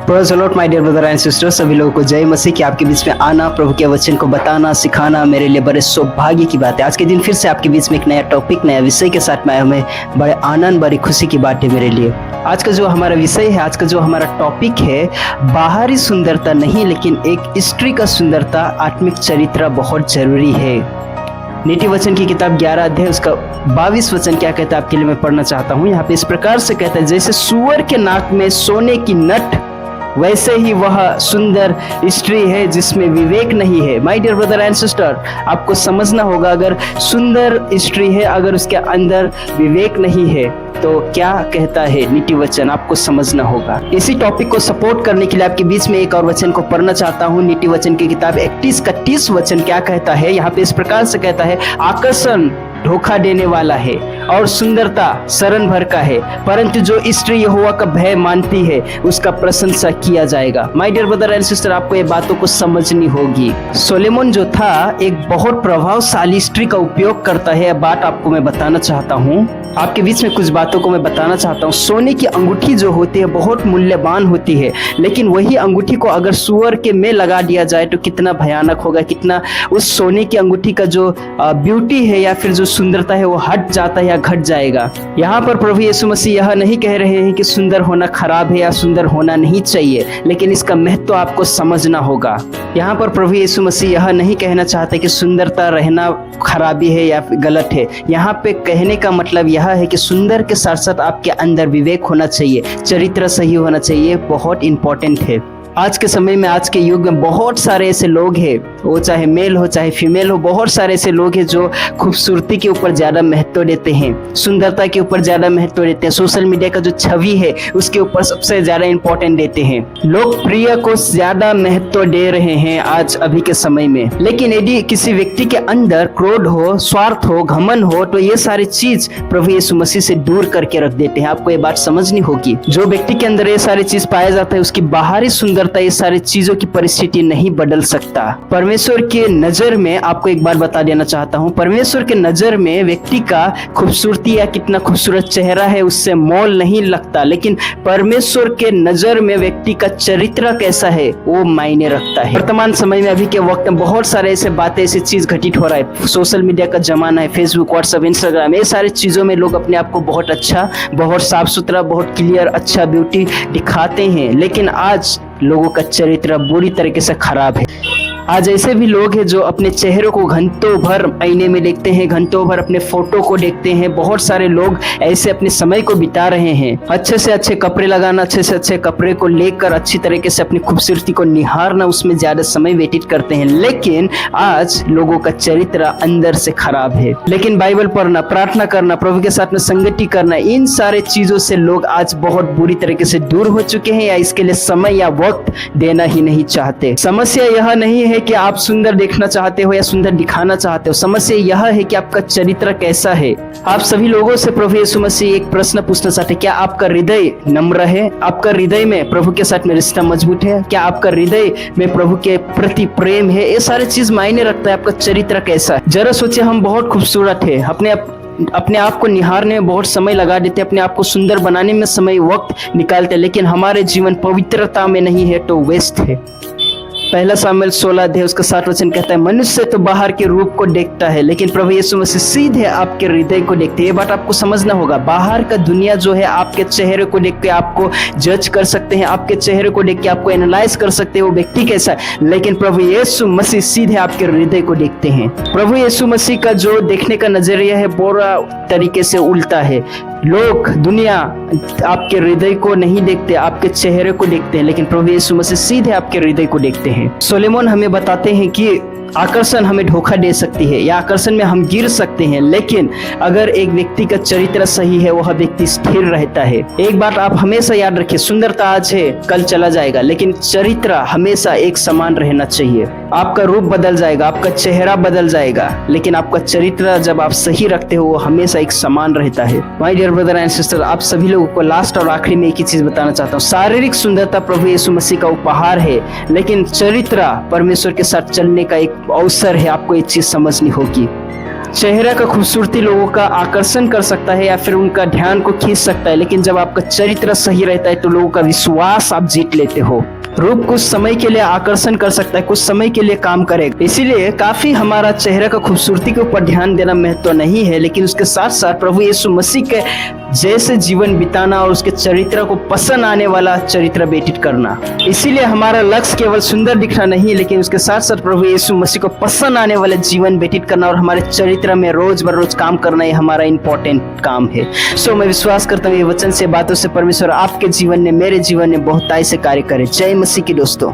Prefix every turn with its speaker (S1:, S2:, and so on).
S1: Praise the lord my dear brother and sister, सभी लोगों को जय मसीह। कि आपके बीच में आना, प्रभु के वचन को बताना, सिखाना मेरे लिए बड़े सौभाग्य की बात है। आज के दिन फिर से आपके बीच में एक नया टॉपिक, नया विषय के साथ मैं आया हूं। बड़े आनंद, बड़ी खुशी की बात है मेरे लिए। आज का जो हमारा विषय है, आज का जो हमारा टॉपिक है, बाहरी सुंदरता नहीं लेकिन एक स्त्री का सुंदरता, आत्मिक चरित्र बहुत जरूरी है। नीति वचन की किताब 11 अध्याय उसका 22 वचन क्या कहता है आपके लिए मैं पढ़ना चाहता हूँ। यहाँ पे इस प्रकार से कहता है, जैसे सूअर के नाक में सोने की नट, वैसे ही वह सुंदर स्त्री है जिसमें विवेक नहीं है। My dear brother and sister, आपको समझना होगा, अगर सुंदर स्त्री है, अगर उसके अंदर विवेक नहीं है तो क्या कहता है नीति वचन, आपको समझना होगा। इसी टॉपिक को सपोर्ट करने के लिए आपके बीच में एक और वचन को पढ़ना चाहता हूँ। नीति वचन की किताब 31 का 30 वचन क्या कहता है। यहाँ पे इस प्रकार से कहता है, आकर्षण धोखा देने वाला है और सुंदरता शरण भर का है, परंतु जो स्त्री यहोवा का भय मानती है उसका प्रशंसा किया जाएगा। My dear brother and sister, आपको ये बातों को समझनी होगी। सोलोमन जो था एक बहुत प्रभावशाली स्त्री का उपयोग करता है। बात आपको मैं बताना चाहता हूँ, आपके बीच में कुछ बातों को मैं बताना चाहता हूँ। सोने की अंगूठी जो होती है बहुत मूल्यवान होती है, लेकिन वही अंगूठी को अगर सूअर के में लगा दिया जाए तो कितना भयानक होगा, कितना उस सोने की अंगूठी का जो ब्यूटी है या फिर जो सुंदरता है वो हट जाता है या घट जाएगा। यहाँ पर प्रभु यीशु मसीह यह नहीं कह रहे हैं कि सुंदर होना खराब है या सुंदर होना नहीं चाहिए, लेकिन इसका महत्व आपको समझना होगा। यहाँ पर प्रभु यीशु मसीह यह नहीं कहना चाहते कि सुंदरता रहना खराबी है या गलत है। यहाँ पे कहने का मतलब यह है कि सुंदर के साथ साथ आपके अंदर विवेक होना चाहिए, चरित्र सही होना चाहिए, बहुत इंपॉर्टेंट है। आज के समय में, आज के युग में बहुत सारे ऐसे लोग हैं, वो चाहे मेल हो चाहे फीमेल हो, बहुत सारे ऐसे लोग हैं जो खूबसूरती के ऊपर ज्यादा महत्व देते हैं, सुंदरता के ऊपर ज्यादा महत्व देते हैं, सोशल मीडिया का जो छवि है उसके ऊपर सबसे ज्यादा इंपॉर्टेंट देते हैं, लोकप्रिय को ज्यादा महत्व दे रहे हैं आज अभी के समय में। लेकिन यदि किसी व्यक्ति के अंदर क्रोध हो, स्वार्थ हो, घमंड हो, तो ये सारी चीज प्रभु यीशु मसीह से दूर करके रख देते हैं। आपको ये बात समझनी होगी। जो व्यक्ति के अंदर ये सारी चीज पाया जाता है, उसकी बाहरी सुंदरता ये सारी चीजों की परिस्थिति नहीं बदल सकता। परमेश्वर के नजर में, आपको एक बात बता देना चाहता हूँ, परमेश्वर के नजर में व्यक्ति का खूबसूरती या कितना खूबसूरत चेहरा है उससे मोल नहीं लगता, लेकिन परमेश्वर के नजर में व्यक्ति का चरित्र कैसा है वो मायने रखता है। वर्तमान समय में, अभी के वक्त में बहुत सारे ऐसे बातें, ऐसी चीज घटित हो रहा है। सोशल मीडिया का जमाना है, फेसबुक, व्हाट्सएप, इंस्टाग्राम, ये सारी चीजों में लोग अपने आप को बहुत अच्छा, बहुत साफ सुथरा, बहुत क्लियर, अच्छा ब्यूटी दिखाते हैं, लेकिन आज लोगों का चरित्र बुरी तरीके से खराब है। आज ऐसे भी लोग हैं जो अपने चेहरे को घंटों भर आईने में देखते हैं, घंटों भर अपने फोटो को देखते हैं। बहुत सारे लोग ऐसे अपने समय को बिता रहे हैं। अच्छे से अच्छे कपड़े लगाना, अच्छे से अच्छे कपड़े को लेकर अच्छी तरीके से अपनी खूबसूरती को निहारना, उसमें ज्यादा समय व्यतीत करते हैं, लेकिन आज लोगों का चरित्र अंदर से खराब है। लेकिन बाइबल पढ़ना, प्रार्थना करना, प्रभु के साथ में संगति करना, इन सारे चीजों से लोग आज बहुत बुरी तरीके से दूर हो चुके हैं, या इसके लिए समय या वक्त देना ही नहीं चाहते। समस्या यह नहीं है कि आप सुंदर देखना चाहते हो या सुंदर दिखाना चाहते हो, समस्या यह है कि आपका चरित्र कैसा है। आप सभी लोगों से प्रभु यीशु मसीह एक प्रश्न पूछना चाहते हैं, क्या आपका हृदय नम्र है? आपका हृदय में प्रभु के साथ में रिश्ता मजबूत है? क्या आपका हृदय में प्रभु के प्रति प्रेम है? ये सारी चीज मायने रखता है, आपका चरित्र कैसा है। जरा सोचिए, हम बहुत खूबसूरत है, अपने आप को निहारने में बहुत समय लगा देते, अपने आप को सुंदर बनाने में समय वक्त निकालते, लेकिन हमारे जीवन पवित्रता में नहीं है तो वेस्ट है। पहला सामुएल 16 अध्याय उसका 7 वचन कहता है, मनुष्य तो बाहर के रूप को देखता है, लेकिन प्रभु यीशु मसीह सीधे आपके हृदय को देखते हैं। ये बात आपको समझना होगा। बाहर का दुनिया जो है आपके चेहरे को देख के आपको जज कर सकते हैं, आपके चेहरे को देख के आपको एनालाइज कर सकते हैं वो व्यक्ति कैसा है, लेकिन प्रभु यीशु मसीह सीधे आपके हृदय को देखते हैं। प्रभु यीशु मसीह का जो देखने का नजरिया है पूरा तरीके से उल्टा है। लोग, दुनिया आपके हृदय को नहीं देखते, आपके चेहरे को देखते हैं, लेकिन प्रभु यीशु मसीह सीधे आपके हृदय को देखते हैं। सोलोमन हमें बताते हैं कि आकर्षण हमें धोखा दे सकती है या आकर्षण में हम गिर सकते हैं, लेकिन अगर एक व्यक्ति का चरित्र सही है, वह व्यक्ति स्थिर रहता है। एक बात आप हमेशा याद रखिए, सुंदरता आज है कल चला जाएगा, लेकिन चरित्र हमेशा एक समान रहना चाहिए। आपका रूप बदल जाएगा, आपका चेहरा बदल जाएगा, लेकिन आपका चरित्र जब आप सही रखते हो वो हमेशा एक समान रहता है। My dear brother and sister, आप सभी लोगों को लास्ट और आखिरी में एक ही चीज बताना चाहता हूँ। शारीरिक सुंदरता प्रभु यीशु मसीह का उपहार है, लेकिन चरित्र परमेश्वर के साथ चलने का एक अवसर है। आपको एक चीज समझनी होगी। चेहरा का खूबसूरती लोगों का आकर्षण कर सकता है या फिर उनका ध्यान को खींच सकता है, लेकिन जब आपका चरित्र सही रहता है तो लोगों का विश्वास आप जीत लेते हो। रूप कुछ समय के लिए आकर्षण कर सकता है, कुछ समय के लिए काम करेगा, इसीलिए काफी हमारा चेहरे का खूबसूरती के ऊपर ध्यान देना महत्व नहीं है, लेकिन उसके साथ साथ प्रभु यीशु मसीह के जैसे जीवन बिताना और उसके चरित्र को पसंद आने वाला चरित्र व्यतीत करना। इसीलिए हमारा लक्ष्य केवल सुंदर दिखना नहीं, लेकिन उसके साथ साथ प्रभु यीशु मसीह को पसंद आने वाले जीवन व्यतीत करना और हमारे चरित्र में रोज बरोज काम करना ही हमारा इंपॉर्टेंट काम है। सो मैं विश्वास करता हूँ ये वचन से, बातों से परमेश्वर आपके जीवन में, मेरे जीवन में बहुतायत से कार्य करे। जय मसीह की दोस्तों।